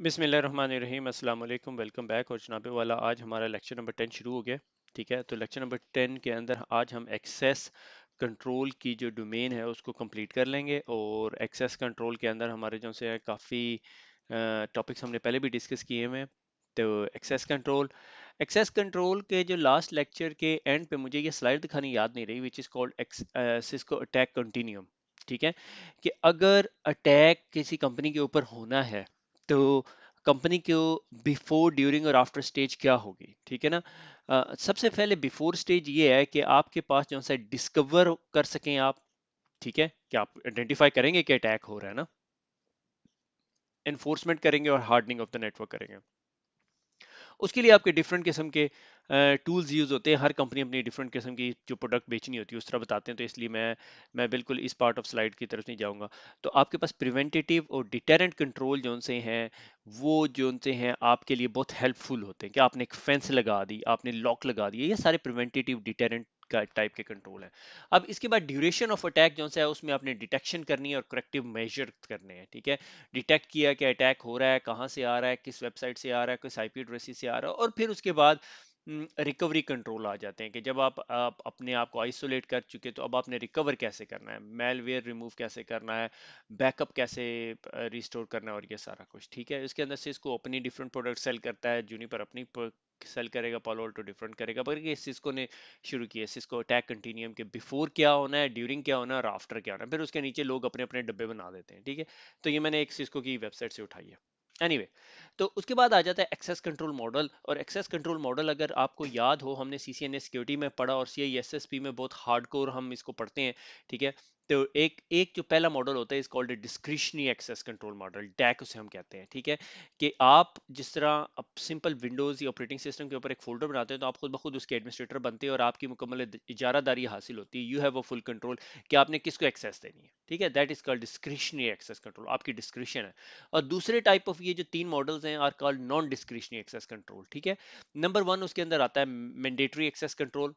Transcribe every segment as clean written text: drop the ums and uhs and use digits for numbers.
बिस्मिल्लाहिर्रहमानिर्रहीम अस्सलाम वालेकुम वेलकम बैक। और जनाबे वाला आज हमारा लेक्चर नंबर 10 शुरू हो गया। ठीक है, तो लेक्चर नंबर 10 के अंदर आज हम एक्सेस कंट्रोल की जो डोमेन है उसको कंप्लीट कर लेंगे। और एक्सेस कंट्रोल के अंदर हमारे जो से काफ़ी टॉपिक्स हमने पहले भी डिस्कस किए हुए हैं। तो एक्सेस कंट्रोल के जो लास्ट लेक्चर के एंड पे मुझे ये स्लाइड दिखानी याद नहीं रही, which is called Cisco attack continuum. ठीक है, कि अगर अटैक किसी कंपनी के ऊपर होना है तो कंपनी को बिफोर ड्यूरिंग और आफ्टर स्टेज क्या होगी। ठीक है ना। सबसे पहले बिफोर स्टेज ये है कि आपके पास जो सा डिस्कवर कर सकें आप। ठीक है, कि आप आइडेंटिफाई करेंगे कि अटैक हो रहा है ना, एनफोर्समेंट करेंगे और हार्डनिंग ऑफ द नेटवर्क करेंगे। उसके लिए आपके डिफरेंट किस्म के टूल्स यूज होते हैं। हर कंपनी अपनी डिफरेंट किस्म की जो प्रोडक्ट बेचनी होती है उस तरह बताते हैं, तो इसलिए मैं बिल्कुल इस पार्ट ऑफ स्लाइड की तरफ नहीं जाऊंगा। तो आपके पास प्रिवेंटेटिव और डिटेरेंट कंट्रोल जो से हैं वो जो से हैं आपके लिए बहुत हेल्पफुल होते हैं। कि आपने एक फेंस लगा दी, आपने लॉक लगा दिया, ये सारे प्रिवेंटेटिव डिटेरेंट का टाइप के कंट्रोल है। अब इसके बाद ड्यूरेशन ऑफ अटैक जो है उसमें आपने डिटेक्शन करनी है और करेक्टिव मेजर करने हैं। ठीक है, डिटेक्ट किया कि अटैक हो रहा है, कहाँ से आ रहा है, किस वेबसाइट से आ रहा है, किस आईपी एड्रेस से आ रहा है। और फिर उसके बाद रिकवरी कंट्रोल आ जाते हैं कि जब आप अपने आप को आइसोलेट कर चुके तो अब आपने रिकवर कैसे करना है, मेलवेयर रिमूव कैसे करना है, बैकअप कैसे रिस्टोर करना है और ये सारा कुछ। ठीक है, इसके अंदर से इसको अपनी डिफरेंट प्रोडक्ट सेल करता है, जूनिपर अपनी सेल करेगा, पालो अल्टो डिफरेंट करेगा। पर ये सिस्को ने शुरू किया, सिस्को अटैक कंटिन्यूम के बिफोर क्या होना है, ड्यूरिंग क्या होना है और आफ्टर क्या होना है। फिर उसके नीचे लोग अपने अपने डब्बे बना देते हैं। ठीक है, तो ये मैंने एक सिस्को की वेबसाइट से उठाई है। एनीवे तो उसके बाद आ जाता है एक्सेस कंट्रोल मॉडल। और एक्सेस कंट्रोल मॉडल अगर आपको याद हो, हमने सीसीएनए सिक्योरिटी में पढ़ा और सीआईएसएसपी में बहुत हार्डकोर हम इसको पढ़ते हैं। ठीक है, तो एक एक जो पहला मॉडल होता है is called discretionary access control model, DAC उसे हम कहते हैं। ठीक है, कि आप जिस तरह अब सिंपल विंडोज या ऑपरेटिंग सिस्टम के ऊपर एक फोल्डर बनाते हैं तो आप खुद ब खुद उसके एडमिनिस्ट्रेटर बनते हैं और आपकी मुकम्मल इजारादारी हासिल होती है। You have a full control कि आपने किसको एक्सेस देनी है। ठीक है, that is called discretionary access control, आपकी डिस्क्रिशन है। और दूसरे टाइप ऑफ ये जो तीन मॉडल्स हैं are called non discretionary access control. ठीक है, नंबर वन उसके अंदर आता है मैंडेटरी एक्सेस कंट्रोल।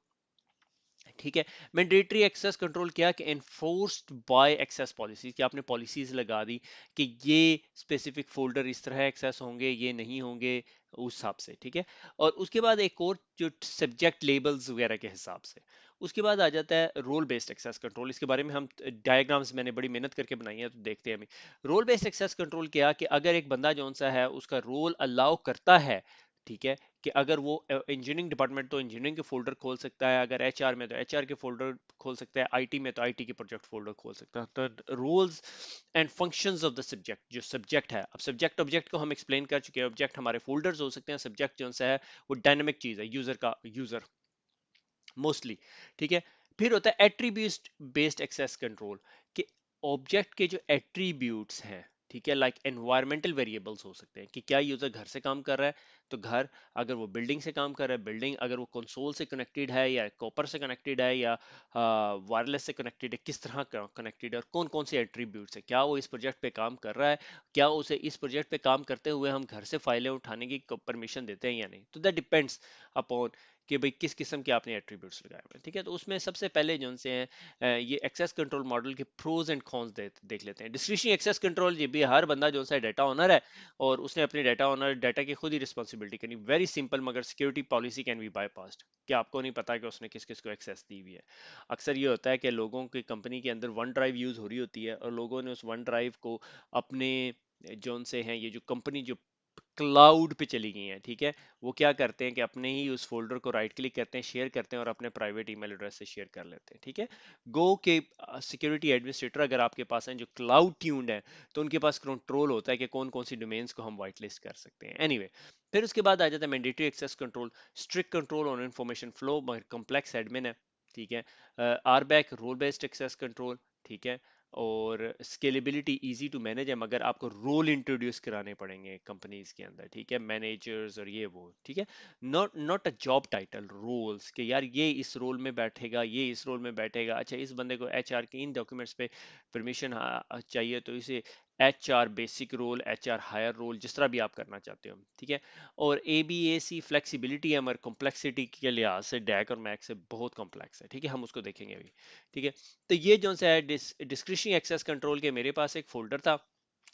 ठीक है, मैंडेटरी एक्सेस कंट्रोल क्या कि एनफोर्स्ड बाय एक्सेस पॉलिसी, कि आपने पॉलिसीज लगा दी कि ये स्पेसिफिक फोल्डर इस तरह एक्सेस होंगे, ये नहीं होंगे उस हिसाब से। ठीक है, और उसके बाद एक और जो सब्जेक्ट लेबल्स वगैरह के हिसाब से। उसके बाद आ जाता है रोल बेस्ड एक्सेस कंट्रोल। इसके बारे में हम डायग्राम्स मैंने बड़ी मेहनत करके बनाई है, तो देखते हैं अभी। रोल बेस्ड एक्सेस कंट्रोल क्या कि अगर एक बंदा जो सा है उसका रोल अलाउ करता है, ठीक है, कि अगर वो इंजीनियरिंग डिपार्टमेंट तो इंजीनियरिंग के फोल्डर खोल सकता है, अगर एचआर में तो एचआर के फोल्डर खोल सकता है, आईटी में तो आईटी के प्रोजेक्ट फोल्डर खोल सकता है। तो roles and functions of the subject, जो सब्जेक्ट है, अब सब्जेक्ट ऑब्जेक्ट को हम एक्सप्लेन कर चुके हैं। ऑब्जेक्ट हमारे फोल्डर्स हो सकते हैं, सब्जेक्ट जो है वो डायनेमिक चीज है, यूजर का यूजर मोस्टली। ठीक है, फिर होता है एट्रीब्यूट बेस्ड एक्सेस कंट्रोल, कि ऑब्जेक्ट के जो एट्रीब्यूट्स हैं, ठीक है, लाइक एनवायरमेंटल वेरिएबल्स हो सकते हैं कि क्या यूजर घर से काम कर रहा है तो घर, अगर वो बिल्डिंग से काम कर रहा है बिल्डिंग, अगर वो कंसोल से कनेक्टेड है या कॉपर से कनेक्टेड है या वायरलेस से कनेक्टेड है, किस तरह कनेक्टेड है और कौन कौन से एट्रीब्यूट्स है, क्या वो इस प्रोजेक्ट पे काम कर रहा है, क्या उसे इस प्रोजेक्ट पे काम करते हुए हम घर से फाइलें उठाने की परमिशन देते हैं या नहीं। तो दैट डिपेंड्स अपॉन कि भाई किस किस्म के आपने एट्रीब्यूट्स लगाए हुए हैं। ठीक है, तो उसमें सबसे पहले जो से हैं ये एक्सेस कंट्रोल मॉडल के प्रोज एंड कॉन्स देख लेते हैं। डिस्क्रिशनरी एक्सेस कंट्रोल, ये भी हर बंदा जो सा डाटा ओनर है और उसने अपनी डाटा ओनर डाटा की खुद ही रिस्पॉन्सिबिलिटी करनी। वेरी सिंपल, मगर security policy can be bypassed कि आपको नहीं पता कि उसने किस किस को एक्सेस दी हुई है। अक्सर ये होता है कि लोगों की कंपनी के अंदर वन ड्राइव यूज हो रही होती है और लोगों ने उस वन ड्राइव को अपने जोन से हैं, ये जो कंपनी जो क्लाउड पे चली गई हैं, ठीक है, वो क्या करते हैं कि अपने ही उस फोल्डर को राइट क्लिक करते हैं, शेयर करते हैं और अपने प्राइवेट ईमेल एड्रेस से शेयर कर लेते हैं। ठीक है, गो के सिक्योरिटी एडमिनिस्ट्रेटर अगर आपके पास हैं जो क्लाउड ट्यून्ड है तो उनके पास कंट्रोल होता है कि कौन कौन सी डोमेन्स को हम वाइट लिस्ट कर सकते हैं। एनीवे फिर उसके बाद आ जाता है mandatory access control, strict control on information flow, मगर कॉम्प्लेक्स एडमिन है। ठीक है, RBAC role based access control. ठीक है, और स्केलेबिलिटी इजी टू मैनेज है, मगर आपको रोल इंट्रोड्यूस कराने पड़ेंगे कंपनीज के अंदर। ठीक है, मैनेजर्स और ये वो। ठीक है, not not a job title, roles के यार ये इस रोल में बैठेगा, ये इस रोल में बैठेगा। अच्छा, इस बंदे को एचआर के इन डॉक्यूमेंट्स पे परमिशन चाहिए तो इसे HR basic role, HR higher role, जिस तरह भी आप करना चाहते हो। ठीक है, और A B A C flexibility है मगर कॉम्प्लेक्सिटी के लिहाज से डैक और मैक से बहुत कॉम्प्लेक्स है। ठीक है, हम उसको देखेंगे अभी। ठीक है, तो ये जो सा है डिस्क्रिशनरी एक्सेस कंट्रोल के मेरे पास एक फोल्डर था।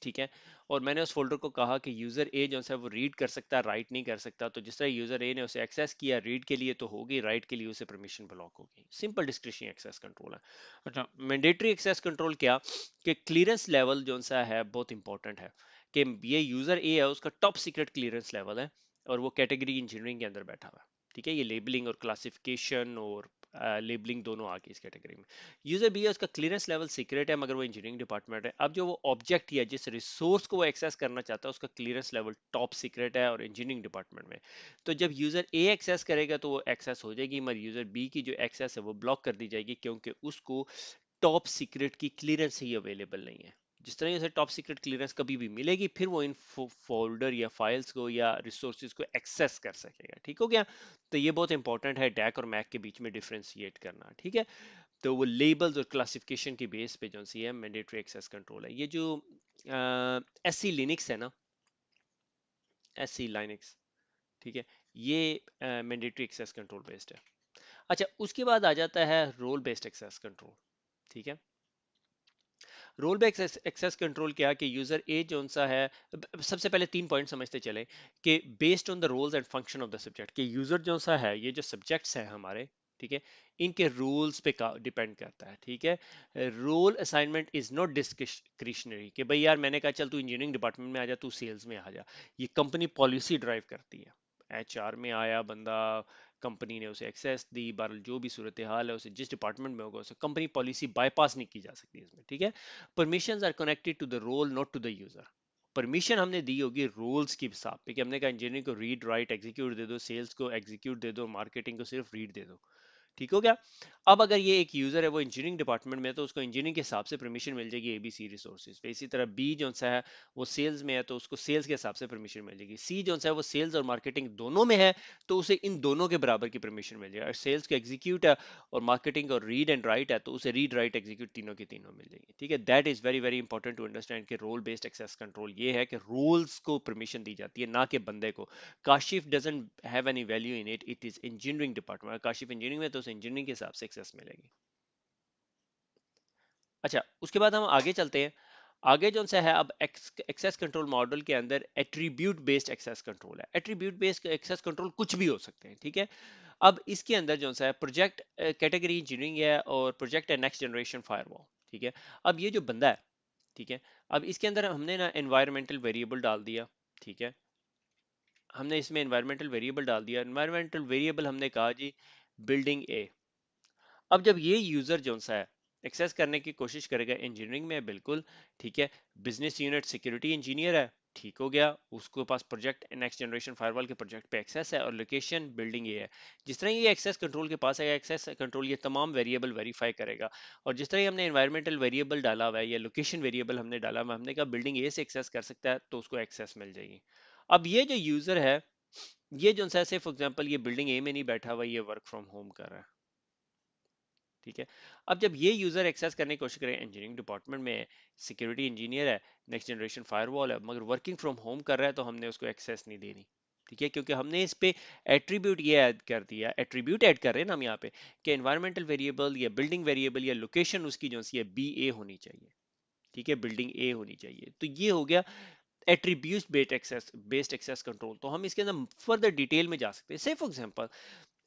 ठीक है, और मैंने उस फोल्डर को कहा कि यूजर ए जो है वो रीड कर सकता है, राइट नहीं कर सकता। तो जिस तरह यूजर ए ने उसे एक्सेस किया रीड के लिए तो होगी, राइट के लिए उसे परमिशन ब्लॉक होगी। सिंपल डिस्क्रिशनरी एक्सेस कंट्रोल है। अच्छा, मैंडेटरी एक्सेस कंट्रोल क्या, कि क्लियरेंस लेवल जो सा है बहुत इंपॉर्टेंट है, कि ये यूजर ए है उसका टॉप सीक्रेट क्लियरेंस लेवल है, और वो कैटेगरी इंजीनियरिंग के अंदर बैठा हुआ है। ठीक है, ये लेबलिंग और क्लासिफिकेशन और लेबलिंग दोनों आ गई इस कैटेगरी में। यूजर बी है उसका क्लियरेंस लेवल सीक्रेट है, मगर वो इंजीनियरिंग डिपार्टमेंट है। अब जो वो ऑब्जेक्ट या जिस रिसोर्स को वो एक्सेस करना चाहता है उसका क्लियरेंस लेवल टॉप सीक्रेट है और इंजीनियरिंग डिपार्टमेंट में। तो जब यूजर ए एक्सेस करेगा तो वो एक्सेस हो जाएगी, मगर यूजर बी की जो एक्सेस है वो ब्लॉक कर दी जाएगी, क्योंकि उसको टॉप सीक्रेट की क्लियरेंस ही अवेलेबल नहीं है। जिस तरह से टॉप सीक्रेट क्लियरेंस कभी भी मिलेगी फिर वो इन फोल्डर या फाइल्स को या रिसोर्सेज को एक्सेस कर सकेगा। ठीक हो गया। तो ये बहुत इंपॉर्टेंट है डैक और मैक के बीच में डिफ्रेंशिएट करना। ठीक है, तो वो लेबल्स और क्लासिफिकेशन की बेस पे जो सी है मैंडेटरी एक्सेस कंट्रोल है। ये जो एस सी लिनक्स है ना, एस सी लाइनक्स, ठीक है, ये मैंडेटरी एक्सेस कंट्रोल बेस्ड है। अच्छा, उसके बाद आ जाता है रोल बेस्ड एक्सेस कंट्रोल। ठीक है, रोल बेस्ड एक्सेस कंट्रोल क्या कि यूजर ए जो सा है, सबसे पहले 3 पॉइंट समझते चले कि based on the roles and function of the subject, कि यूजर जो सा है, ये जो सब्जेक्ट्स हैं हमारे, ठीक है, इनके रूल्स पे डिपेंड करता है। ठीक है, role assignment is not discretionary, कि भाई यार मैंने कहा चल तू इंजीनियरिंग डिपार्टमेंट में आ जा, तू सेल्स में आ जा। ये कंपनी पॉलिसी ड्राइव करती है। एचआर में आया बंदा, कंपनी ने उसे एक्सेस दी, बहरहाल जो भी सूरत हाल है उसे जिस डिपार्टमेंट में होगा उसे कंपनी पॉलिसी बाईपास नहीं की जा सकती इसमें। ठीक है, permissions are connected to the role not to the user. Permission हमने दी होगी रोल्स की हिसाब पे, कि हमने कहा इंजीनियरिंग को रीड राइट एग्जीक्यूट दे दो, सेल्स को एग्जीक्यूट दे दो, मार्केटिंग को सिर्फ रीड दे दो। ठीक हो गया। अब अगर ये एक यूजर है वो इंजीनियरिंग डिपार्टमेंट में है तो उसको इंजीनियरिंग के हिसाब से परमिशन मिल जाएगी एबीसी रिसोर्सेज पे। इसी तरह बी जो सा है वो सेल्स में है तो उसको सेल्स के हिसाब से परमिशन मिल जाएगी। सी जो सा है वो सेल्स और मार्केटिंग दोनों में है तो उसे इन दोनों के बराबर की परमिशन मिल जाएगी। और सेल्स को एग्जीक्यूट है और मार्केटिंग और रीड एंड राइट है तो उसे रीड राइट एग्जीक्यूट तीनों की तीनों मिल जाएगी। ठीक है, that is very very important to understand कि रोल बेस्ड एक्सेस कंट्रोल ये है कि रोल्स को परमिशन दी जाती है, ना कि बंदे को। Kashif doesn't have any value in it, it is engineering department. Kashif engineering में तो उसे इंजीनियरिंग के हिसाब से एक्सेस मिलेगी। अच्छा, उसके बाद हम आगे चलते हैं। आगे जो सा है अब एक्सेस कंट्रोल मॉडल के अंदर एट्रीब्यूट बेस्ड एक्सेस कंट्रोल है। एट्रीब्यूट बेस्ड एक्सेस कंट्रोल कुछ भी हो सकते हैं। ठीक है, अब इसके अंदर जो सा है प्रोजेक्ट कैटेगरी इंजीनियरिंग है और प्रोजेक्ट है नेक्स्ट जनरेशन फायरवॉल। ठीक है, अब ये जो बंदा है, ठीक है, अब इसके अंदर हमने ना एनवायरमेंटल वेरिएबल डाल दिया। ठीक है, हमने इसमें एनवायरमेंटल वेरिएबल डाल दिया। एनवायरमेंटल वेरिएबल हमने कहा जी बिल्डिंग ए। अब जब ये यूजर जो सा है एक्सेस करने की कोशिश करेगा, इंजीनियरिंग में है बिल्कुल, ठीक है, बिजनेस यूनिट सिक्योरिटी इंजीनियर है, ठीक हो गया, उसके पास प्रोजेक्ट नेक्स्ट जनरेशन फायरवॉल के प्रोजेक्ट पे एक्सेस है और लोकेशन बिल्डिंग ये है। जिस तरह ये एक्सेस कंट्रोल के पास आएगा, एक्सेस कंट्रोल ये तमाम वेरिएबल वेरीफाई करेगा। और जिस तरह हमने एनवायरमेंटल वेरिएबल डाला हुआ है या लोकेशन वेरिएबल हमने डाला हुआ है, हमने कहा बिल्डिंग ए से एक्सेस कर सकता है तो उसको एक्सेस मिल जाएगी। अब ये जो यूजर है, ये जो सा फॉर एग्जांपल ये बिल्डिंग ए में नहीं बैठा हुआ, ये वर्क फ्रॉम होम कर रहा है। ठीक है, अब जब ये यूजर एक्सेस करने की कोशिश करे, इंजीनियरिंग डिपार्टमेंट में सिक्योरिटी इंजीनियर है, नेक्स्ट जनरेशन फायरवॉल है, मगर वर्किंग फ्रॉम होम कर रहा है, तो हमने उसको एक्सेस नहीं देनी। ठीक है, क्योंकि हमने इस पे एट्रीब्यूट ये ऐड कर दिया, एट्रीब्यूट ऐड कर रहे हैं ना हम यहाँ पे, कि एनवायरमेंटल वेरिएबल या बिल्डिंग वेरिएबल या लोकेशन उसकी जो सी है बी ए होनी चाहिए। ठीक है, बिल्डिंग ए होनी चाहिए। तो ये हो गया एट्रीब्यूट बेस्ड एक्सेस कंट्रोल। तो हम इसके अंदर फर्दर डिटेल में जा सकते हैं। से फॉर एग्जांपल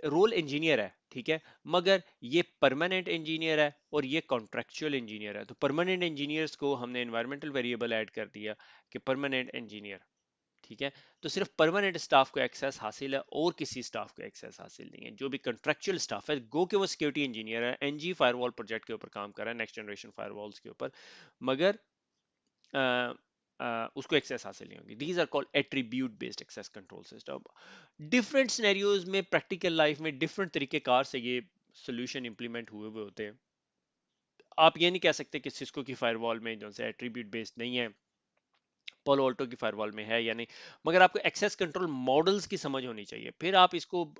रोल इंजीनियर है, ठीक है, मगर ये परमानेंट इंजीनियर है और ये कॉन्ट्रेक्चुअल इंजीनियर है। तो परमानेंट इंजीनियर्स को हमने एनवायरमेंटल वेरिएबल ऐड कर दिया कि परमानेंट इंजीनियर। ठीक है, तो सिर्फ परमानेंट स्टाफ को एक्सेस हासिल है और किसी स्टाफ को एक्सेस हासिल नहीं है। जो भी कंट्रेक्चुअल स्टाफ है, गो के वो सिक्योरिटी इंजीनियर है, एनजी फायरवॉल प्रोजेक्ट के ऊपर काम कर रहा है, नेक्स्ट जनरेशन फायरवॉल्स के ऊपर, मगर उसको एक्सेस हासिल नहीं होगी। These are called attribute based access control system. Different scenarios में प्रैक्टिकल लाइफ में डिफरेंट तरीके कार से ये सोल्यूशन इंप्लीमेंट हुए हुए होते हैं। आप ये नहीं कह सकते कि सिस्को की फायरवॉल में जो है एट्रीब्यूट बेस्ड नहीं है, पोलो ऑल्टो की फायरवॉल में है या नहीं, मगर आपको एक्सेस कंट्रोल मॉडल्स की समझ होनी चाहिए। फिर आप इसको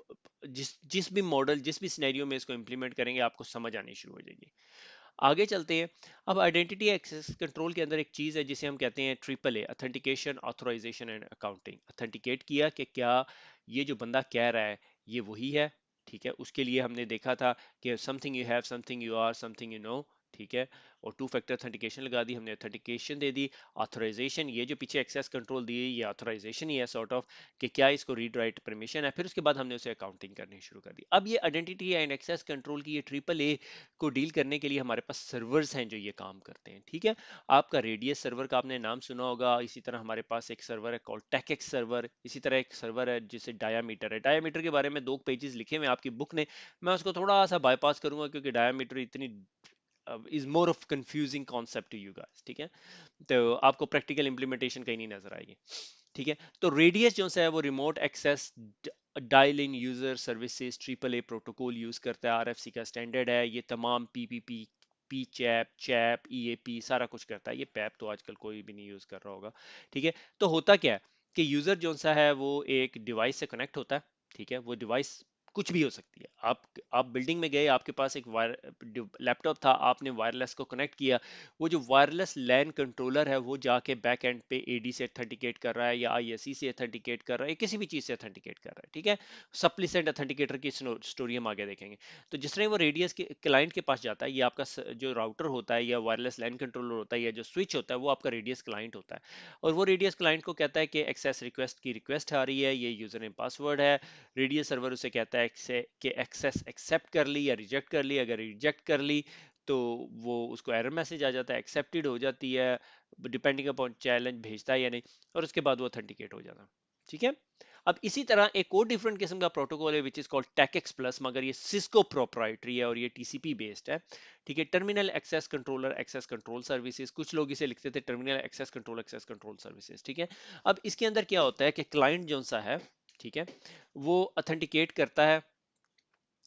जिस जिस भी मॉडल जिस भी सिनेरियो में इसको इंप्लीमेंट करेंगे आपको समझ आनी शुरू हो जाएगी। आगे चलते हैं। अब आइडेंटिटी एक्सेस कंट्रोल के अंदर एक चीज है जिसे हम कहते हैं triple A, authentication authorization and accounting. Authenticate किया कि क्या ये जो बंदा कह रहा है ये वही है। ठीक है, उसके लिए हमने देखा था कि something you have, something you are, something you know. ठीक है, और टू फैक्टर ऑथेंटिकेशन लगा दी हमने, ऑथेंटिकेशन दे दी, ऑथराइजेशन, ये जो पीछे एक्सेस कंट्रोल दी ये ऑथराइजेशन ही है सॉर्ट ऑफ, कि क्या इसको रीड राइट परमिशन है, फिर उसके बाद हमने उसे अकाउंटिंग करनी शुरू कर दी। अब ये आइडेंटिटी एंड एक्सेस कंट्रोल की ये ट्रिपल ए को डील करने के लिए हमारे पास सर्वर्स हैं जो ये काम करते हैं। ठीक है, आपका रेडियस सर्वर का आपने नाम सुना होगा, इसी तरह हमारे पास एक सर्वर है कॉल्ड टेकेक्स सर्वर, इसी तरह एक सर्वर है जिसे डायामीटर है। डायामीटर के बारे में 2 पेजेस लिखे हुए आपकी बुक ने, मैं उसको थोड़ा सा बाईपास करूंगा क्योंकि डायामीटर इतनी is more of confusing concept to you guys. ठीक है, तो आपको प्रैक्टिकल इंप्लीमेंटेशन कहीं नहीं नजर आएगी। ठीक है, तो रेडियस जो है वो remote access dial in user services triple A protocol use करता है, आरएफसी का स्टैंडर्ड है, ये तमाम PPP, P CHAP, CHAP, EAP सारा कुछ करता है। ये पैप तो आजकल कोई भी नहीं यूज कर रहा होगा। ठीक है, तो होता क्या है कि यूजर जो सा है वो एक डिवाइस से कनेक्ट होता है। ठीक है, वो डिवाइस कुछ भी हो सकती है। आप बिल्डिंग में गए, आपके पास एक लैपटॉप था, आपने वायरलेस को कनेक्ट किया, वो जो वायरलेस लैन कंट्रोलर है वो जाके बैक एंड पे एडी से ऑथेंटिकेट कर रहा है या आईएससी से ऑथेंटिकेट कर रहा है, किसी भी चीज से ऑथेंटिकेट कर रहा है। ठीक है, सप्लीसेंट ऑथेंटिकेटर की स्टोरी हम आगे देखेंगे। तो जिस तरह वो रेडियस के क्लाइंट के पास जाता है, ये आपका जो राउटर होता है या वायरलेस लैन कंट्रोलर होता है या जो स्विच होता है वो आपका रेडियस क्लाइंट होता है, और वो रेडियस क्लाइंट को कहता है कि एक्सेस रिक्वेस्ट की रिक्वेस्ट आ रही है, ये यूजर नेम पासवर्ड है। रेडियस सर्वर उसे कहता है कि एक्सेस एक्सेप्ट कर ली या रिजेक्ट कर ली, अगर रिजेक्ट कर ली तो वो उसको एरर मैसेज आ जाता है, एक्सेप्टेड हो जाती है, डिपेंडिंग अपॉन चैलेंज भेजता है या नहीं, और उसके बाद वो ऑथेंटिकेट हो जाता है। ठीक है, अब इसी तरह एक और डिफरेंट किस्म का प्रोटोकॉल है विच इज कॉल्ड टेकेक्स प्लस, मगर ये सिस्को प्रोप्राइटरी है और ये टीसीपी बेस्ड है। ठीक है, terminal access controller, access control services, कुछ लोग इसे लिखते थे टर्मिनल एक्सेस कंट्रोल सर्विसेज। ठीक है, अब इसके अंदर क्या होता है कि क्लाइंट जो सा है, ठीक है, वो ऑथेंटिकेट करता है,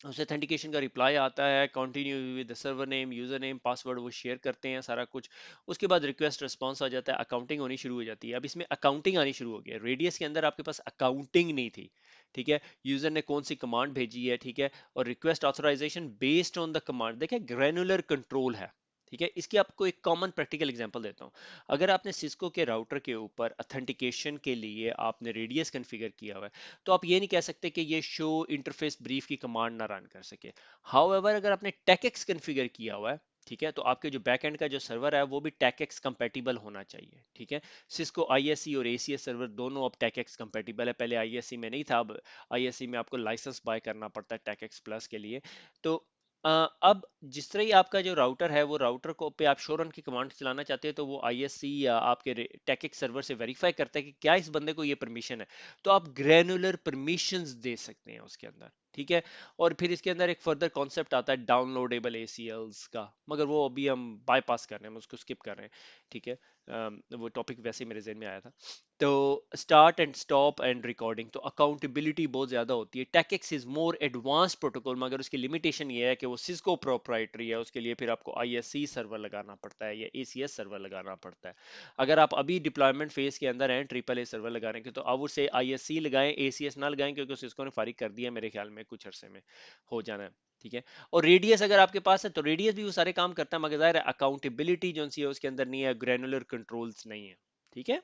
उसे ऑथेंटिकेशन का रिप्लाई आता है, continue with the server name, user name, password वो शेयर करते हैं सारा कुछ। उसके बाद रिक्वेस्ट रिस्पांस आ जाता है, अकाउंटिंग होनी शुरू हो जाती है। अब इसमें अकाउंटिंग आनी शुरू हो गई है, रेडियस के अंदर आपके पास अकाउंटिंग नहीं थी। ठीक है, यूजर ने कौन सी कमांड भेजी है, ठीक है, और request authorization based on the command, देखिए ग्रैनुलर कंट्रोल है। ठीक है, इसकी आपको एक कॉमन प्रैक्टिकल एग्जांपल देता हूं। अगर आपने सिस्को के राउटर के ऊपर ऑथेंटिकेशन के लिए आपने रेडियस कॉन्फ़िगर किया हुआ है, तो आप ये नहीं कह सकते कि ये शो इंटरफेस ब्रीफ की कमांड ना रन कर सके। हाउएवर अगर आपने टेकेक्स कॉन्फ़िगर किया हुआ है, ठीक है, तो आपके जो बैकएंड का जो सर्वर है वो भी टेकेक्स कंपैटिबल होना चाहिए। ठीक है, सिस्को आईएससी और एसीएस सर्वर दोनों अब टेकेक्स कंपैटिबल है, पहले आईएससी में नहीं था, अब आईएससी में आपको लाइसेंस बाय करना पड़ता है टेकेक्स प्लस के लिए। तो अब जिस तरह ही आपका जो राउटर है वो राउटर को पे आप शो रन की कमांड चलाना चाहते हैं, तो वो आईएससी या आपके टेकेक्स सर्वर से वेरीफाई करता है कि क्या इस बंदे को ये परमिशन है, तो आप ग्रैनुलर परमिशंस दे सकते हैं उसके अंदर। ठीक है, और फिर इसके अंदर एक फर्दर कॉन्सेप्ट आता है डाउनलोडेबल एसीएल्स का, मगर वो अभी हम बाईपास कर रहे हैं, हम उसको स्किप कर रहे हैं। ठीक है, वो टॉपिक वैसे ही मेरे जहन में आया था। तो start and stop and recording, तो अकाउंटेबिलिटी बहुत ज्यादा होती है। टेकेक्स इज मोर एडवांस प्रोटोकॉल, मगर उसकी लिमिटेशन ये है कि वो सिस्को प्रोप्राइटरी है, उसके लिए फिर आपको आईएससी सर्वर लगाना पड़ता है या एसीएस सर्वर लगाना पड़ता है। अगर आप अभी डिप्लॉयमेंट फेज के अंदर हैं ट्रिपल ए सर्वर लगाने के, तो अब उसे आईएससी लगाएं, एसीएस ना लगाएं, क्योंकि सिस्को ने फारिग कर दिया मेरे ख्याल में, कुछ अरसे में हो जाना है। ठीक है, और रेडियस अगर आपके पास है तो रेडियस भी वो सारे काम करता है, मगर जाहिर है अकाउंटेबिलिटी जो सी है उसके अंदर नहीं है, ग्रैनुलर कंट्रोल्स नहीं है। ठीक है,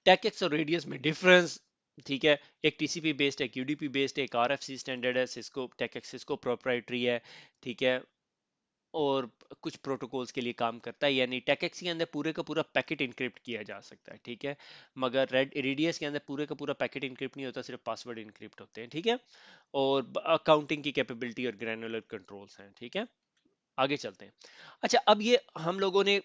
टेकेक्स और रेडियस में डिफरेंस, ठीक है, एक टीसीपी बेस्ड है, एक यूडीपी बेस्ड है, एक आरएफसी स्टैंडर्ड है, सिस्को टेकेक्स सिस्को प्रोप्राइटरी है। ठीक है, और कुछ प्रोटोकॉल्स के लिए काम करता है, यानी टेकेक्स के अंदर पूरे का पूरा पैकेट इनक्रिप्ट किया जा सकता है। ठीक है, मगर रेडियस के अंदर पूरे का पूरा पैकेट इनक्रिप्ट नहीं होता, सिर्फ पासवर्ड इनक्रिप्ट होते हैं। ठीक है, और अकाउंटिंग की कैपेबिलिटी और ग्रैनुलर कंट्रोल्स हैं। ठीक है, आगे चलते हैं। अच्छा, अब ये हम लोगों ने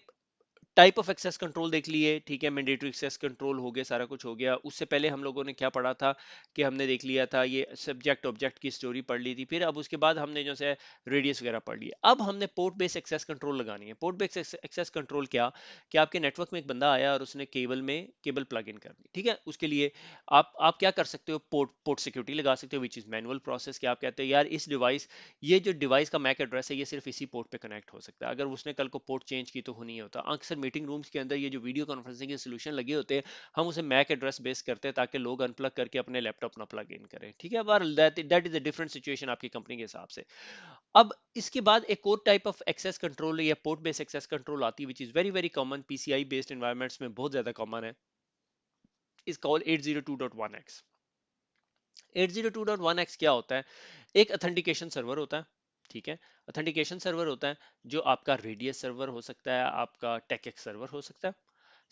टाइप ऑफ एक्सेस कंट्रोल देख लिए। ठीक है, मैंडेटरी एक्सेस कंट्रोल हो गया, सारा कुछ हो गया। उससे पहले हम लोगों ने क्या पढ़ा था कि हमने देख लिया था ये सब्जेक्ट ऑब्जेक्ट की स्टोरी पढ़ ली थी, फिर अब उसके बाद हमने जो है रेडियस वगैरह पढ़ लिया। अब हमने पोर्ट बेस्ड एक्सेस कंट्रोल लगानी है। पोर्ट बेस्ड एक्सेस कंट्रोल क्या, कि आपके नेटवर्क में एक बंदा आया और उसने केबल प्लग इन कर दी। ठीक है, उसके लिए आप क्या कर सकते हो, पोर्ट पोर्ट सिक्योरिटी लगा सकते हो, विच इज मैनुअल प्रोसेस। कि आप कहते हैं यार इस डिवाइस, ये जो डिवाइस का मैक एड्रेस है ये सिर्फ इसी पोर्ट पे कनेक्ट हो सकता है, अगर उसने कल को पोर्ट चेंज की तो हो नहीं होता। अक्सर मीटिंग रूम्स के अंदर ये जो वीडियो कॉन्फ्रेंसिंग के सोल्यूशन लगे होते हैं, हम उसे मैक एड्रेस बेस करते हैं ताकि लोग अनप्लग करके अपने लैपटॉप ना प्लग इन करें। ठीक है, that is a different situation आपकी कंपनी के हिसाब से। अब इसके बाद एक और टाइप ऑफ एक्सेस कंट्रोल या पोर्ट बेस्ड एक्सेस कंट्रोल आती है, which is very very common, PCI based environments में बहुत ज्यादा कॉमन है, इज कॉल्ड 802.1x। 802.1x क्या होता है, एक ऑथेंटिकेशन सर्वर होता है। ठीक है। ऑथेंटिकेशन सर्वर होता है जो आपका रेडियस सर्वर हो सकता है, आपका टेकएक्स सर्वर हो सकता है।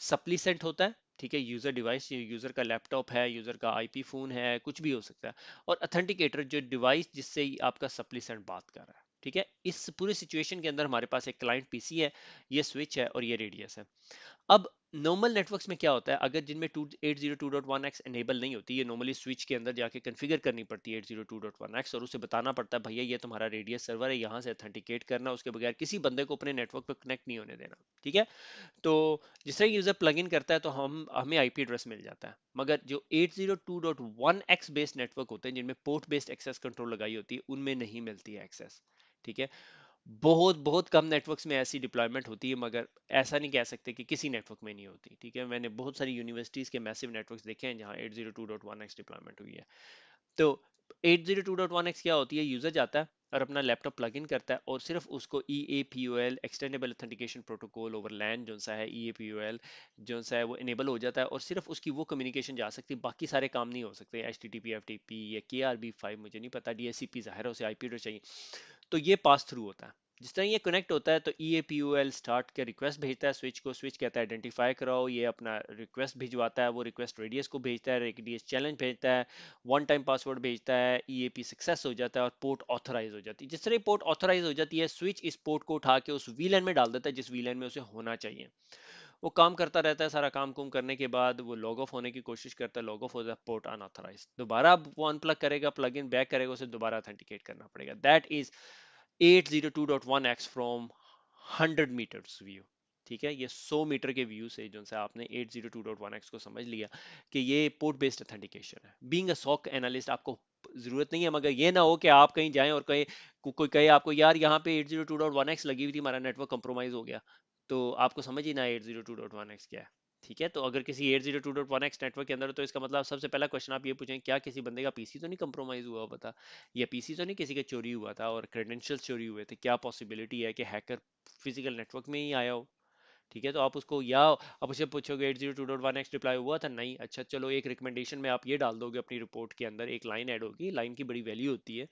सप्लीसेंट होता है, ठीक है, यूजर डिवाइस, यूजर का लैपटॉप है, यूजर का आईपी फोन है, कुछ भी हो सकता है। और अथेंटिकेटर जो डिवाइस जिससे आपका सप्लीसेंट बात कर रहा है, ठीक है। इस पूरे सिचुएशन के अंदर हमारे पास एक क्लाइंट पीसी है, ये स्विच है और ये रेडियस है। अब नॉर्मल नेटवर्क्स में क्या होता है, अगर जिनमें 802.1x एनेबल नहीं होती, ये नॉर्मली स्विच के अंदर जाके कॉन्फ़िगर करनी पड़ती है 802.1x, और उसे बताना पड़ता है भैया ये तुम्हारा रेडियस सर्वर है, यहाँ से अथेंटिकेट करना, उसके बगैर किसी बंदे को अपने नेटवर्क पर कनेक्ट नहीं होने देना, ठीक है। तो जिस तरह यूजर प्लग इन करता है तो हमें आईपी एड्रेस मिल जाता है, मगर जो 802.1x बेस्ड नेटवर्क होते हैं जिनमें पोर्ट बेस्ड एक्सेस कंट्रोल लगाई होती है, उनमें नहीं मिलती है एक्सेस, ठीक है। बहुत बहुत कम नेटवर्क्स में ऐसी डिप्लॉयमेंट होती है, मगर ऐसा नहीं कह सकते कि किसी नेटवर्क में नहीं होती, ठीक है। मैंने बहुत सारी यूनिवर्सिटीज के मैसिव नेटवर्क्स देखे हैं जहां 802.1x डिप्लॉयमेंट हुई है। तो 802.1x क्या होती है, यूजर जाता है और अपना लैपटॉप प्लग इन करता है और सिर्फ उसको EAPOL extensible authentication protocol over LAN जो सा है, EAPOL जो सा है वो इनेबल हो जाता है, और सिर्फ उसकी वो कम्युनिकेशन जा सकती है, बाकी सारे काम नहीं हो सकते। HTTP FTP या KRB5 मुझे नहीं पता, DHCP जाहिर है उसे IP एड्रेस चाहिए। तो ये पास थ्रू होता है। जिस तरह ये कनेक्ट होता है तो EAPOL स्टार्ट के रिक्वेस्ट भेजता है स्विच को, स्विच कहता है आइडेंटिफाई कराओ, ये अपना रिक्वेस्ट भिजवाता है, वो रिक्वेस्ट रेडियस को भेजता है, रेडियस चैलेंज भेजता है, वन टाइम पासवर्ड भेजता है, EAP सक्सेस हो जाता है और पोर्ट ऑथराइज हो जाती है। जिस तरह पोर्ट ऑथराइज हो जाती है, स्विच इस पोर्ट को उठा के उस VLAN में डाल देता है जिस VLAN में उसे होना चाहिए। वो काम करता रहता है, सारा काम कुम करने के बाद वो लॉग ऑफ होने की कोशिश करता है, लॉग ऑफ हो जाता है, पोर्ट अनऑथराइज, दोबारा वो अनप्लग करेगा, प्लग इन बैक करेगा, उसे दोबारा ऑथेंटिकेट करना पड़ेगा। That is 802.1x from 100 metres view, ठीक है। ये 100 मीटर के व्यू से जो से आपने 802.1x को समझ लिया कि ये पोर्ट बेस्ड ऑथेंटिकेशन है। बीइंग अ सॉक एनालिस्ट आपको जरूरत नहीं है, मगर ये ना हो कि आप कहीं जाएं और कहीं कोई कहे आपको यार यहाँ पे 802.1x लगी हुई थी, हमारा नेटवर्क कंप्रोमाइज हो गया, तो आपको समझ ही ना 802.1x क्या है, ठीक है। तो अगर किसी 802.1x नेटवर्क के अंदर हो, तो इसका मतलब सबसे पहला क्वेश्चन आप ये पूछें क्या किसी बंदे का पीसी तो नहीं कंप्रोमाइज हुआ पता, या पीसी तो नहीं किसी का चोरी हुआ था और क्रेडेंशियल्स चोरी हुए थे, क्या पॉसिबिलिटी है कि हैकर फिजिकल नेटवर्क में ही आया हो, ठीक है। तो आप उसको या आप उसे पूछोगे 802.1x डिप्लॉय हुआ था, नहीं, अच्छा चलो एक रिकमेंडेशन में आप ये डाल दोगे अपनी रिपोर्ट के अंदर, एक लाइन ऐड होगी, लाइन की बड़ी वैल्यू होती है,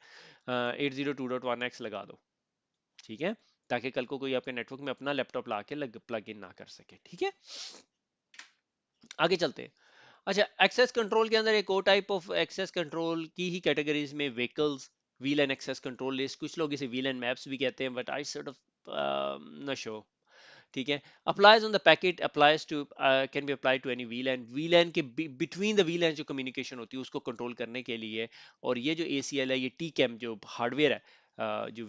802.1x लगा दो, ठीक है, ताकि कल को कोई आपके नेटवर्क में अपना लैपटॉप ला के प्लग इन ना कर सके, ठीक है। आगे चलते हैं। अच्छा, एक्सेस कंट्रोल के अंदर एक और टाइप ऑफ एक्सेस कंट्रोल की ही कैटेगरीज में VACLs, VLAN access control list, कुछ लोग इसे व्हील एंड मैप्स भी कहते हैं, but I sort of no show, ठीक है। Applies on the packet, applies to, can be apply to any VLAN, VLAN के बिटवीन द VLAN जो कम्युनिकेशन होती है उसको कंट्रोल करने के लिए। और ये जो ACL है, ये TCAM जो हार्डवेयर है, जो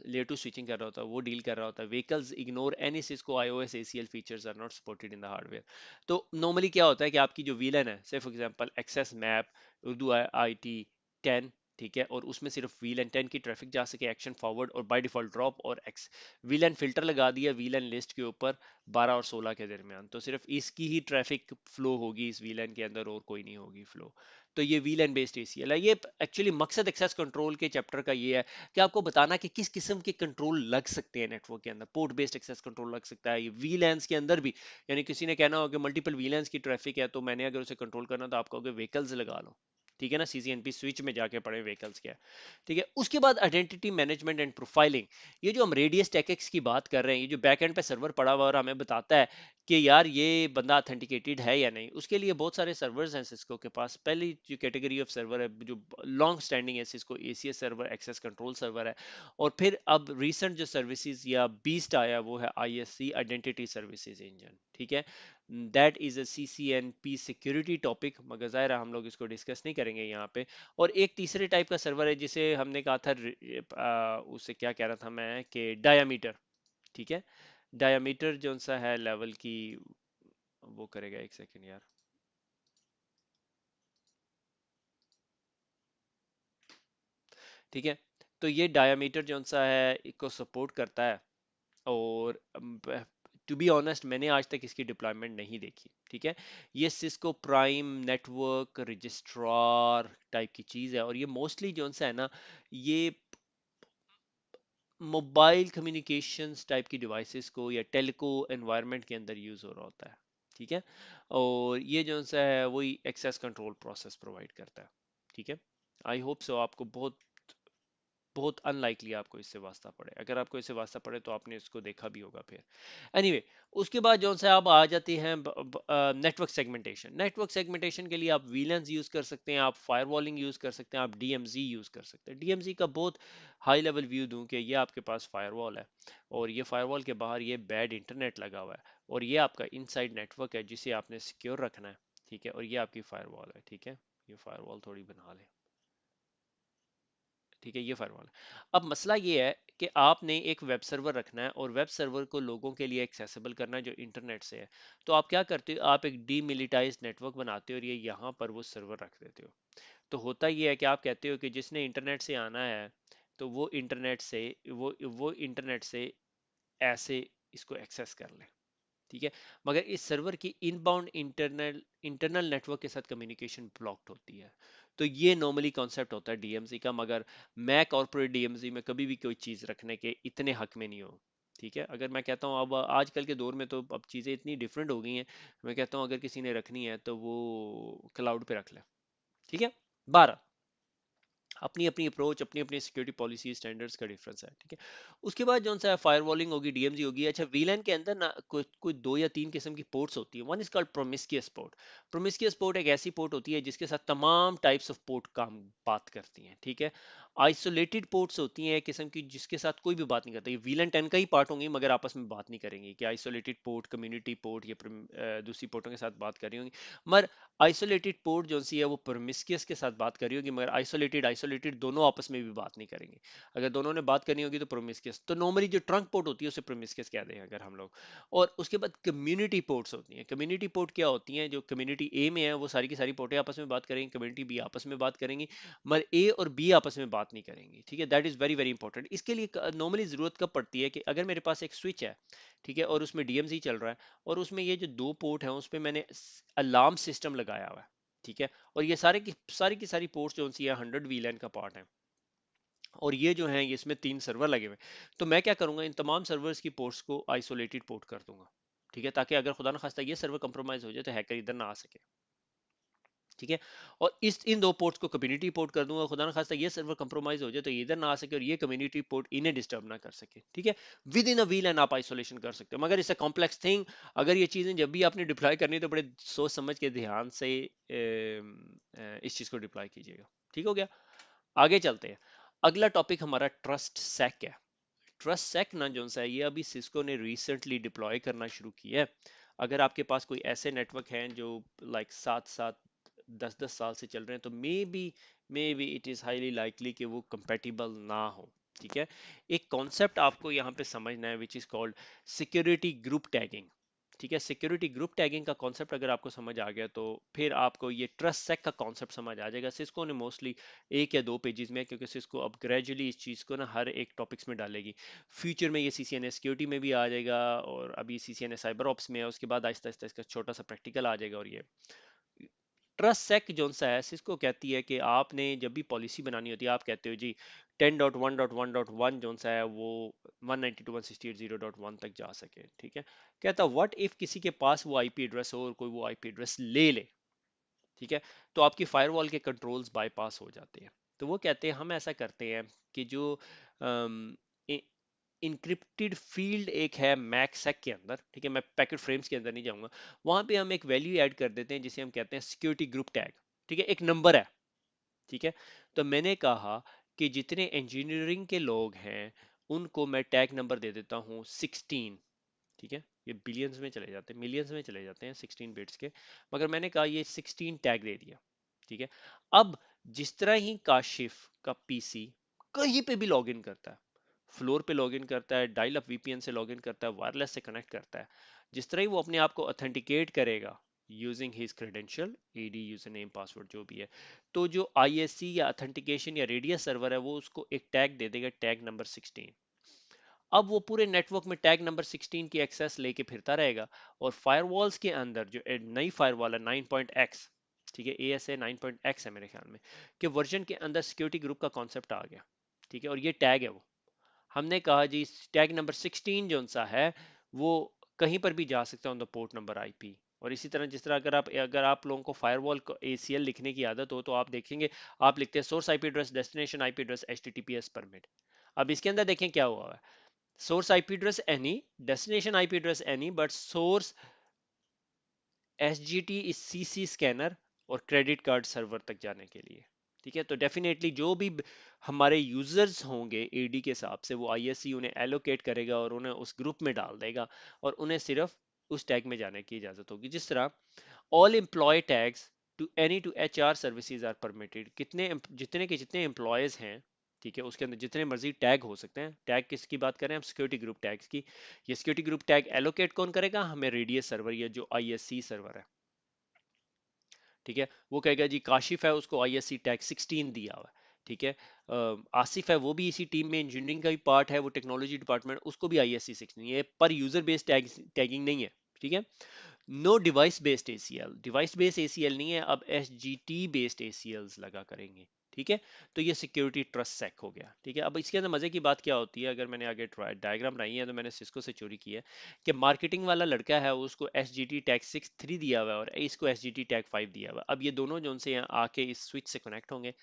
लेयर टू स्विचिंग कर रहा होता है वो डील कर रहा होता है। VACLs ignore any Cisco iOS ACL features are not supported in the hardware. तो नॉर्मली क्या होता है कि आपकी जो VLAN है, say for example access map, उर्दू IT10, ठीक है, और उसमें सिर्फ VLAN 10 की ट्रैफिक जा सके, एक्शन फॉरवर्ड और बाय डिफॉल्ट ड्रॉप, और एक्स VLAN फिल्टर लगा दिया VLAN लिस्ट के ऊपर 12 और 16 के दरमियान, तो सिर्फ इसकी ही ट्रैफिक फ्लो होगी इस VLAN के अंदर और कोई नहीं होगी फ्लो। तो ये VLAN बेस्ड ACL है। ये एक्चुअली मकसद एक्सेस कंट्रोल के चैप्टर का ये है कि आपको बताना कि किस किस्म के कंट्रोल लग सकते हैं नेटवर्क के अंदर। पोर्ट बेस्ड एक्सेस कंट्रोल लग सकता है, ये VLANs के अंदर भी, यानी किसी ने कहना होगा मल्टीपल VLANs की ट्रैफिक है, तो मैंने अगर उसे कंट्रोल करना तो आप कहोगे व्हीकल्स लगा लो, ठीक है ना, CCNP स्विच में जाके पढ़े व्हीकल्स क्या है, ठीक है। उसके बाद आइडेंटिटी मैनेजमेंट एंड प्रोफाइलिंग, ये जो हम रेडियस टेकेक्स की बात कर रहे हैं, ये जो बैक एंड पे सर्वर पड़ा हुआ और हमें बताता है कि यार ये बंदा ऑथेंटिकेटेड है या नहीं, उसके लिए बहुत सारे सर्वर्स हैं सिस्को के पास। पहली जो कैटेगरी ऑफ सर्वर है जो लॉन्ग स्टैंडिंग है, Cisco ACS server, access control server है। और फिर अब रिसेंट जो सर्विसेज या बीस्ट आया वो है ISC, आइडेंटिटी सर्विसेज इंजन, ठीक है। That is a CCNP security topic, मगर ज़ाहिर है हम लोग इसको डिस्कस नहीं करेंगे यहाँ पे। और एक तीसरे टाइप का सर्वर है जिसे हमने कहा था, उसे क्या कह रहा था मैं, कि डायामीटर, ठीक है। डायामीटर जो सा है लेवल की, वो करेगा, एक सेकेंड यार, ठीक है। तो ये डायामीटर जो सा है इसको सपोर्ट करता है। और टू बी ऑनेस्ट मैंने आज तक इसकी डिप्लॉयमेंट नहीं देखी, ठीक है। ये Cisco prime network registrar type की चीज़ है, और ये मोस्टली जो सा है ना, ये मोबाइल कम्युनिकेशंस टाइप की डिवाइसेस को या टेलिको एनवायरनमेंट के अंदर यूज़ हो रहा होता है, ठीक है। और ये जो सा है वही एक्सेस कंट्रोल प्रोसेस प्रोवाइड करता है, ठीक है। आई होप सो आपको बहुत बहुत अनलाइकली आपको इससे वास्ता पड़े। अगर आपको इससे वास्ता पड़े तो आपने इसको देखा भी होगा फिर। एनीवे उसके बाद जो सा आप आ जाती हैं नेटवर्क सेगमेंटेशन। नेटवर्क सेगमेंटेशन के लिए आप वीलैंस यूज कर सकते हैं, आप फायरवॉलिंग यूज कर सकते हैं, आप डीएमजी यूज कर सकते हैं। डीएमजी का बहुत हाई लेवल व्यू दूं कि ये आपके पास फायरवॉल है और ये फायरवॉल के बाहर ये बैड इंटरनेट लगा हुआ है और ये आपका इनसाइड नेटवर्क है जिसे आपने सिक्योर रखना है, ठीक है, और ये आपकी फायरवॉल है, ठीक है। ये फायरवॉल थोड़ी बना ले, ठीक है, ये फायरवॉल। अब मसला ये है कि आपने एक वेब सर्वर रखना है और वेब सर्वर को लोगों के लिए एक्सेसिबल करना है जो इंटरनेट से है। तो आप क्या करते हो, आप एक डीमिलिटाइज नेटवर्क बनाते हो और ये यहाँ पर वो सर्वर रख देते हो। तो होता ये है कि आप कहते हो कि जिसने इंटरनेट से आना है तो वो इंटरनेट से वो इंटरनेट से ऐसे इसको एक्सेस कर ले, ठीक है। मगर इस सर्वर की इनबाउंड इंटरनल इंटरनल नेटवर्क के साथ कम्युनिकेशन ब्लॉक्ड होती है। तो ये नॉर्मली कॉन्सेप्ट होता है डीएमसी का, मगर मैं कॉर्पोरेट डीएमसी में कभी भी कोई चीज़ रखने के इतने हक में नहीं हूँ, ठीक है। अगर मैं कहता हूँ अब आजकल के दौर में तो अब चीज़ें इतनी डिफरेंट हो गई हैं, मैं कहता हूँ अगर किसी ने रखनी है तो वो क्लाउड पे रख ले, ठीक है। 12 अपनी अपनी अप्रोच, अपनी अपनी सिक्योरिटी पॉलिसी स्टैंडर्ड्स का डिफरेंस है, ठीक है। उसके बाद जो सा फायरवॉलिंग होगी, डीएमजी होगी। अच्छा, वीलैन के अंदर ना कोई दो या तीन किस्म की पोर्ट्स होती है। One is called promiscuous port. Promiscuous port एक ऐसी पोर्ट होती है जिसके साथ तमाम टाइप्स ऑफ पोर्ट काम बात करती हैं, ठीक है। आइसोलेटेड पोर्ट्स होती हैं एक किस्म की जिसके साथ कोई भी बात नहीं करता। ये वीलैन 10 का ही पार्ट होंगी मगर आपस में बात नहीं करेंगी कि आइसोलेटेड पोर्ट, कम्युनिटी पोर्ट या दूसरी पोर्टों के साथ बात कर रही होंगी। मगर आइसोलेटेड पोर्ट जो सी है वो परमिस्कियस के साथ बात कर रही होगी, मगर आइसोलेटेड आइसोलेटेड दोनों आपस में भी बात नहीं करेंगे। अगर दोनों ने बात करनी होगी तो प्रोमिस्कियस। तो नॉर्मली जो ट्रंक पोर्ट होती है उसे प्रोमिस्कियस कह दें अगर हम लोग। और उसके बाद कम्युनिटी पोर्ट्स होती हैं। कम्युनिटी पोर्ट क्या होती हैं, जो कम्युनिटी ए में है वो सारी की सारी पोर्टें आपस में बात करेंगी, कम्युनिटी बी आपस में बात करेंगी, मगर ए और बी आपस में बात नहीं करेंगी, ठीक है। That is very very important. इसके लिए नॉर्मली जरूरत कब पड़ती है कि अगर मेरे पास एक स्विच है, ठीक है, और उसमें डीएमसी चल रहा है और उसमें ये जो दो पोर्ट हैं उस पर मैंने अलार्म सिस्टम लगाया हुआ है, ठीक है। और ये सारी पोर्ट्स जो सी है 100 वीलैन का पार्ट है और ये जो है ये इसमें 3 सर्वर लगे हुए हैं। तो मैं क्या करूंगा, इन तमाम सर्वर्स की पोर्ट्स को आइसोलेटेड पोर्ट कर दूंगा, ठीक है, ताकि अगर खुदा न खास्ता ये सर्वर कंप्रोमाइज हो जाए तो हैकर इधर ना आ सके, ठीक है। और इस इन दो पोर्ट्स को कम्युनिटी पोर्ट कर दूंगा, खुदा न खास्ता ये सर्वर कंप्रोमाइज हो जाए तो ये इधर ना आ सके और ये कम्युनिटी पोर्ट इन्हें डिस्टर्ब ना कर सके, ठीक है। विद इन अ वीलन आप आइसोलेशन कर सकते हो, मगर इट्स अ कॉम्प्लेक्स थिंग। अगर ये चीजें जब भी आपने डिप्लॉय करनी है तो बड़े सोच समझ के ध्यान से इस चीज को डिप्लॉय कीजिएगा, ठीक हो गया। आगे चलते हैं। अगला टॉपिक हमारा ट्रस्ट सेक है। ट्रस्ट सेक ना जो सा है ये अभी सिस्को ने रिसेंटली डिप्लॉय करना शुरू किया है। अगर आपके पास कोई ऐसे नेटवर्क हैं जो लाइक 7 7 10 10 साल से चल रहे हैं तो may be it is highly likely कि वो कंपेटिबल ना हो, ठीक है। एक कॉन्सेप्ट आपको यहाँ पे समझना है which is called security group tagging, ठीक है। सिक्योरिटी ग्रुप टैगिंग का कॉन्सेप्ट अगर आपको समझ आ गया तो फिर आपको ये ट्रस्ट सेक का कॉन्सेप्ट समझ आ जाएगा। सिस्को ने मोस्टली 1 या 2 पेजेस में, क्योंकि सिस्को अब ग्रेजुअली इस चीज़ को ना हर एक टॉपिक्स में डालेगी। फ्यूचर में ये सीसीएनए सिक्योरिटी में भी आ जाएगा और अभी सीसीएनए साइबर ऑप्स में है, उसके बाद आहिस्ता आहिस्ता इसका छोटा सा प्रैक्टिकल आ जाएगा। और ये ट्रस्ट सेक जो सा है सिस्को कहती है कि आपने जब भी पॉलिसी बनानी होती है आप कहते हो जी 10.1.1.1 जो सा है वो 192.168.0.1 तक जा सके, ठीक है। कहता व्हाट इफ किसी के पास वो आईपी एड्रेस हो और कोई वो आईपी एड्रेस ले ले, ठीक है, तो आपकी फायरवॉल के कंट्रोल्स बाईपास हो जाते हैं। तो वो कहते हैं हम ऐसा करते हैं कि जो इंक्रिप्टेड फील्ड एक है मैक सेक के अंदर, ठीक है, मैं पैकेट फ्रेम्स के अंदर नहीं जाऊंगा, वहां पे हम एक वैल्यू ऐड कर देते हैं जिसे हम कहते हैं सिक्योरिटी ग्रुप टैग, ठीक है, एक नंबर है, ठीक है। तो मैंने कहा कि जितने इंजीनियरिंग के लोग हैं उनको मैं टैग नंबर दे देता हूँ 16, ठीक है। ये बिलियंस में चले जाते हैं, मिलियंस में चले जाते हैं 16 बिट्स के, मगर मैंने कहा ये 16 टैग दे दिया, ठीक है। अब जिस तरह ही काशिफ का पीसी कहीं पे भी लॉगिन करता है, फ्लोर पे लॉगिन करता है, डायल अप वीपीएन से लॉगिन करता है, वायरलेस से कनेक्ट करता है, जिस तरह ही वो अपने आप को ऑथेंटिकेट करेगा using his credential ED user name password जो भी है, तो जो आईएससी या ऑथेंटिकेशन या रेडियस सर्वर है वो उसको एक टैग दे देगा, टैग नंबर 16। अब वो पूरे नेटवर्क में टैग नंबर 16 की एक्सेस लेके फिरता रहेगा और फायरवॉल्स के अंदर जो नई फायरवॉल है 9.x, ठीक है, ASA 9.x है मेरे ख्याल में, कि वर्जन के अंदर सिक्योरिटी ग्रुप का कॉन्सेप्ट आ गया, ठीक है। और ये टैग है वो, हमने कहा जी टैग नंबर 16 जो सा है वो कहीं पर भी जा सकता है on the port number IP और इसी तरह जिस तरह अगर आप लोगों को फायरवॉल को ACL लिखने की आदत हो तो आप देखेंगे, आप लिखते हैं source IP address, destination IP address, HTTPS permit. अब इसके अंदर देखें क्या हुआ है, source IP address any, destination IP address any, but source SGT is CC scanner और क्रेडिट कार्ड सर्वर तक जाने के लिए। ठीक है, तो डेफिनेटली जो भी हमारे यूजर्स होंगे AD के हिसाब से, वो ISC उन्हें एलोकेट करेगा और उन्हें उस ग्रुप में डाल देगा और उन्हें सिर्फ उस टैग में जाने की इजाजत होगी। जिस तरह all employee tags to HR services are permitted, जितने के जितने एम्प्लॉयज हैं, ठीक है, उसके अंदर जितने मर्जी टैग हो सकते हैं। टैग किसकी बात करें हम, सिक्योरिटी ग्रुप टैग्स की। ये सिक्योरिटी ग्रुप टैग एलोकेट कौन करेगा, हमें रेडियस सर्वर या जो ISC सर्वर है, ठीक है, वो कहेगा जी काशिफ है, उसको ISC टैग 16 दिया हुआ है। ठीक है, आसिफ है, वो भी इसी टीम में इंजीनियरिंग का भी पार्ट है, वो टेक्नोलॉजी डिपार्टमेंट, उसको भी ISC 16, ये पर यूजर बेस्ड टैगिंग नहीं है। ठीक है, no device based ACL, device based ACL नहीं है, अब SGT बेस्ड ACLs लगा करेंगे। ठीक है, तो ये सिक्योरिटी ट्रस्ट सेक हो गया। ठीक है, अब इसके अंदर मजे की बात क्या होती है, अगर मैंने आगे डायग्राम बनाई है तो मैंने सिस्को से चोरी की है कि मार्केटिंग वाला लड़का है, उसको SGT टैग 6 3 दिया हुआ है और इसको SGT टैग 5 दिया हुआ है। अब ये दोनों जो उनसे यहाँ आके इस स्विच से कनेक्ट होंगे,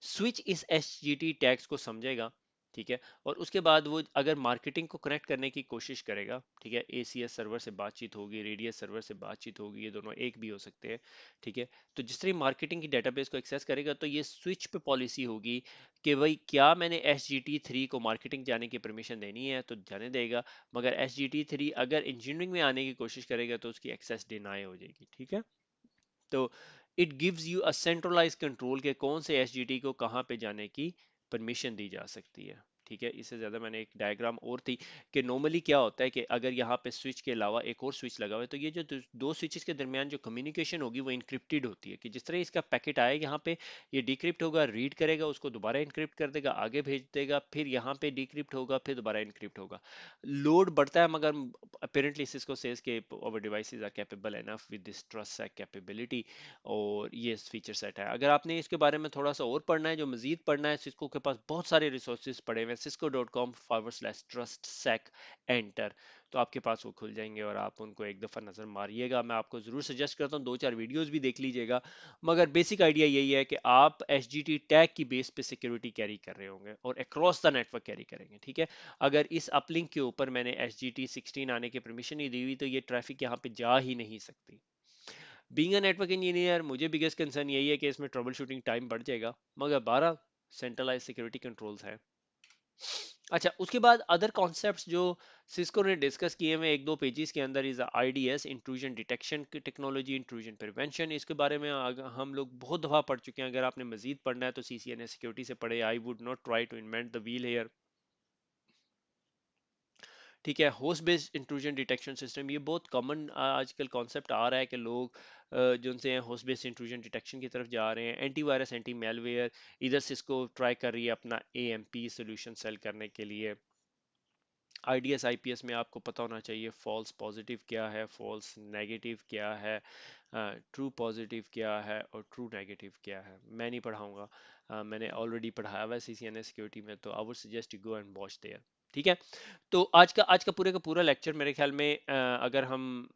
स्विच इस SGT टैग्स को समझेगा। ठीक है, और उसके बाद वो अगर मार्केटिंग को कनेक्ट करने की कोशिश करेगा, ठीक है, ACS सर्वर से बातचीत होगी, रेडियस सर्वर से बातचीत होगी, ये दोनों एक भी हो सकते हैं। ठीक है, तो जिस तरह मार्केटिंग की डेटाबेस को एक्सेस करेगा तो ये स्विच पे पॉलिसी होगी कि भाई क्या मैंने SGT3 को मार्केटिंग जाने की परमिशन देनी है तो जाने देगा, मगर SGT3 अगर इंजीनियरिंग में आने की कोशिश करेगा तो उसकी एक्सेस डिनाई हो जाएगी। ठीक है, तो it gives you a centralize control के कौन से SGT को कहाँ पे जाने की परमिशन दी जा सकती है। ठीक है, इससे ज्यादा मैंने एक डायग्राम और थी कि नॉर्मली क्या होता है कि अगर यहाँ पे स्विच के अलावा एक और स्विच लगा हुआ है तो ये जो दो स्विचेस के दरमियान जो कम्युनिकेशन होगी वो इंक्रिप्टेड होती है, कि जिस तरह इसका पैकेट आएगा यहाँ पे, ये डिक्रिप्ट होगा, रीड करेगा, उसको दोबारा इंक्रिप्ट कर देगा, आगे भेज देगा, फिर यहाँ पे डिक्रिप्ट होगा, फिर दोबारा इंक्रिप्ट होगा। लोड बढ़ता है, मगर apparently Cisco says कि our devices are capable enough with this trust stack capability, और ये फीचर सेट है। अगर आपने इसके बारे में थोड़ा सा और पढ़ना है, जो मजीद पढ़ना है, सिस्को के पास बहुत सारे रिसोर्सेज पड़े हुए हैं, cisco.com/trustsec एंटर, तो आपके पास वो खुल जाएंगे और आप उनको एक दफ़ा नज़र मारिएगा। मैं आपको ज़रूर सजेस्ट करता हूँ 2 4 वीडियोस भी देख लीजिएगा, मगर बेसिक आइडिया यही है कि आप SGT टैग की बेस पे सिक्योरिटी कैरी कर रहे होंगे और अक्रॉस द नेटवर्क कैरी करेंगे। ठीक है, अगर इस अपलिंक के ऊपर मैंने SGT16 आने की परमिशन नहीं दी हुई तो ये ट्रैफिक यहाँ पे जा ही नहीं सकती। बीइंग अ नेटवर्क इंजीनियर मुझे बिगेस्ट कंसर्न यही है कि इसमें ट्रबल शूटिंग टाइम बढ़ जाएगा, मगर 12 सेंट्रलाइज सिक्योरिटी कंट्रोल्स हैं। अच्छा, उसके बाद अदर कॉन्सेप्ट्स जो सिस्को ने डिस्कस किए हुए 1 2 पेजेस के अंदर, इज IDS, इंट्रूजन डिटेक्शन की टेक्नोलॉजी, इंट्रूजन प्रिवेंशन। इसके बारे में हम लोग बहुत दफ़ा पढ़ चुके हैं, अगर आपने मजीद पढ़ना है तो CCNA सिक्योरिटी से पढ़े। I would not try to invent the wheel here. ठीक है, host based intrusion detection system, ये बहुत कॉमन आजकल कॉन्सेप्ट आ रहा है कि लोग जो उनसे होस्ट बेस्ड इंट्रूजन डिटेक्शन की तरफ जा रहे हैं। एंटीवायरस, एंटी मेलवेयर, इधर सिस्को ट्राई कर रही है अपना AMP सोल्यूशन सेल करने के लिए। IDS IPS में आपको पता होना चाहिए फॉल्स पॉजिटिव क्या है, फॉल्स नेगेटिव क्या है, ट्रू पॉजिटिव क्या है और ट्रू नेगेटिव क्या है। मैं नहीं पढ़ाऊंगा, मैंने ऑलरेडी पढ़ाया हुआ है CCNA सिक्योरिटी में, तो I would suggest you go and watch there. ठीक है, तो आज का पूरे का पूरा लेक्चर मेरे ख्याल में अगर हम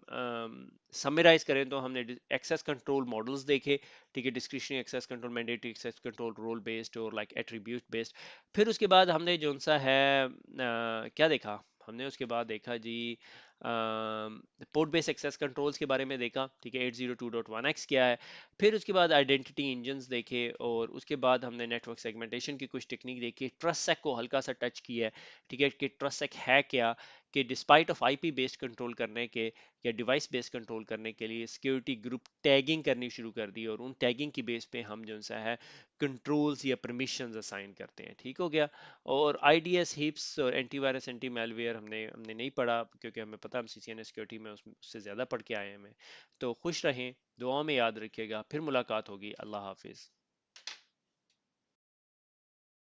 समराइज करें तो हमने एक्सेस कंट्रोल मॉडल्स देखे। ठीक है, discretionary access control, mandatory access control, role based और लाइक एट्रीब्यूट बेस्ड। फिर उसके बाद हमने जो सा है क्या देखा, हमने उसके बाद देखा जी पोर्ट बेस्ड एक्सेस कंट्रोल्स के बारे में देखा। ठीक है, 802.1x क्या है। फिर उसके बाद आइडेंटिटी इंजन्स देखे और उसके बाद हमने नेटवर्क सेगमेंटेशन की कुछ टेक्निक देखी। ट्रस्ट सेक को हल्का सा टच किया है। ठीक है, कि ट्रस्ट सेक है क्या, कि despite of IP based control करने के या डिवाइस बेस्ड कंट्रोल करने के लिए सिक्योरिटी ग्रुप टैगिंग करनी शुरू कर दी और उन टैगिंग की बेस पे हम जो सा है कंट्रोल्स या परमिशंस असाइन करते हैं। ठीक हो गया, और IDS हिप्स और एंटीवायरस, एंटी मेलवेयर हमने हमने नहीं पढ़ा, क्योंकि हमें पता हम CCNA सिक्योरिटी में उससे ज़्यादा पढ़ के आए हैं हमें। तो खुश रहें, दुआ में याद रखिएगा, फिर मुलाकात होगी। अल्लाह हाफिज़।